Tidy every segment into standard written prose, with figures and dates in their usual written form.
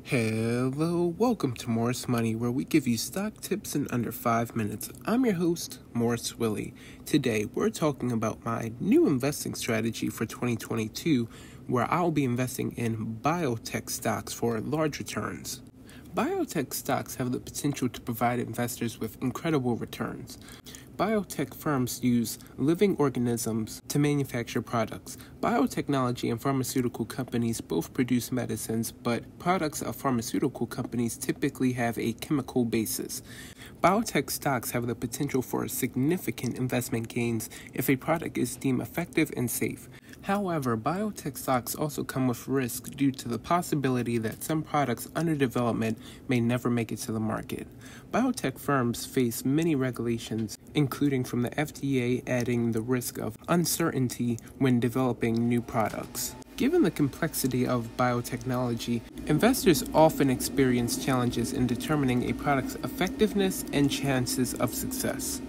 Hello, welcome to Morris Money, where we give you stock tips in under 5 minutes. I'm your host, Morris Willie. Today, we're talking about my new investing strategy for 2022, where I'll be investing in biotech stocks for large returns. Biotech stocks have the potential to provide investors with incredible returns. Biotech firms use living organisms to manufacture products. Biotechnology and pharmaceutical companies both produce medicines, but products of pharmaceutical companies typically have a chemical basis. Biotech stocks have the potential for significant investment gains if a product is deemed effective and safe. However, biotech stocks also come with risk due to the possibility that some products under development may never make it to the market. Biotech firms face many regulations, including from the FDA, adding the risk of uncertainty when developing new products. Given the complexity of biotechnology, investors often experience challenges in determining a product's effectiveness and chances of success.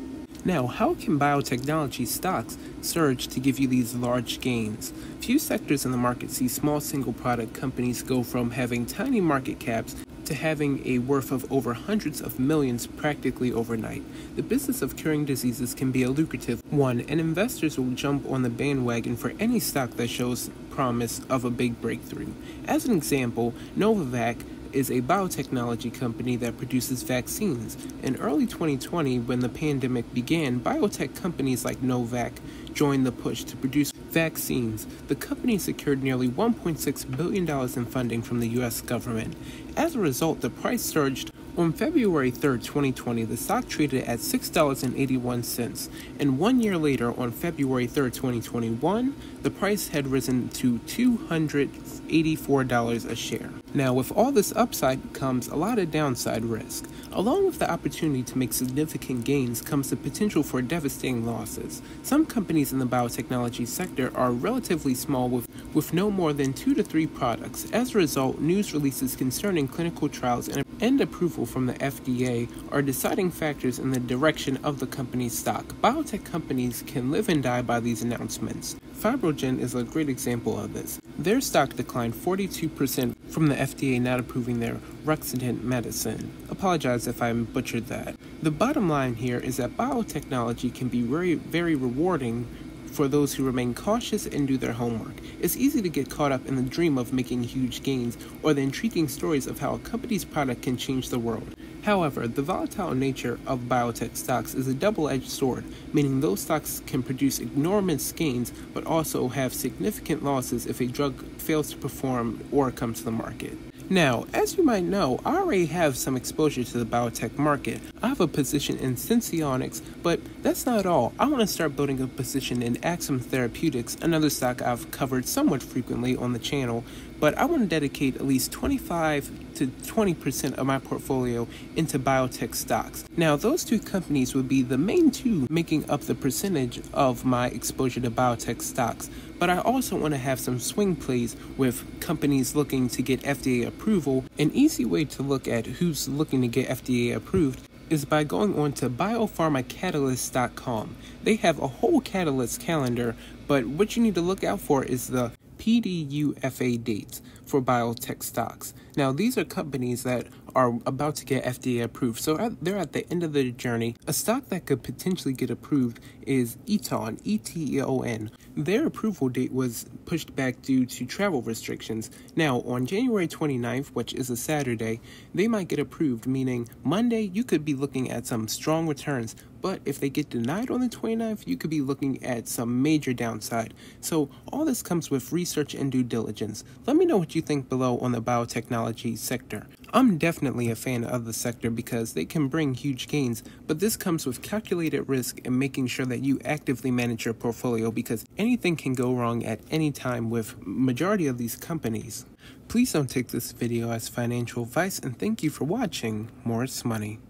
Now, how can biotechnology stocks surge to give you these large gains? Few sectors in the market see small single-product companies go from having tiny market caps to having a worth of over hundreds of millions practically overnight. The business of curing diseases can be a lucrative one, and investors will jump on the bandwagon for any stock that shows promise of a big breakthrough. As an example, Novavax is a biotechnology company that produces vaccines. In early 2020, when the pandemic began, biotech companies like Novavax joined the push to produce vaccines. The company secured nearly $1.6 billion in funding from the U.S. government. As a result, the price surged. On February 3, 2020, the stock traded at $6.81, and 1 year later, on February 3, 2021, the price had risen to $284 a share. Now, with all this upside comes a lot of downside risk. Along with the opportunity to make significant gains comes the potential for devastating losses. Some companies in the biotechnology sector are relatively small with no more than 2 to 3 products. As a result, news releases concerning clinical trials and approval from the FDA are deciding factors in the direction of the company's stock. Biotech companies can live and die by these announcements. Fibrogen is a great example of this. Their stock declined 42% from the FDA not approving their Ruxolitinib medicine. Apologize if I butchered that. The bottom line here is that biotechnology can be very, very rewarding for those who remain cautious and do their homework. It's easy to get caught up in the dream of making huge gains or the intriguing stories of how a company's product can change the world. However, the volatile nature of biotech stocks is a double-edged sword, meaning those stocks can produce enormous gains but also have significant losses if a drug fails to perform or come to the market. Now, as you might know, I already have some exposure to the biotech market. I have a position in Sensionics, but that's not all. I want to start building a position in Axsm Therapeutics, another stock I've covered somewhat frequently on the channel, but I want to dedicate at least 25 to 20% of my portfolio into biotech stocks. Now, those two companies would be the main two making up the percentage of my exposure to biotech stocks. But I also want to have some swing plays with companies looking to get FDA approval. An easy way to look at who's looking to get FDA approved is by going on to biopharmacatalyst.com. They have a whole catalyst calendar, but what you need to look out for is the PDUFA dates for biotech stocks. Now, these are companies that are about to get FDA approved, so they're at the end of their journey. A stock that could potentially get approved is Eton, E-T-O-N. Their approval date was pushed back due to travel restrictions. Now, on January 29th, which is a Saturday, they might get approved, meaning Monday you could be looking at some strong returns. But if they get denied on the 29th, you could be looking at some major downside. So all this comes with research and due diligence. Let me know what you think below on the biotechnology sector. I'm definitely a fan of the sector because they can bring huge gains, but this comes with calculated risk and making sure that you actively manage your portfolio because anything can go wrong at any time with majority of these companies. Please don't take this video as financial advice, and thank you for watching Morris Money.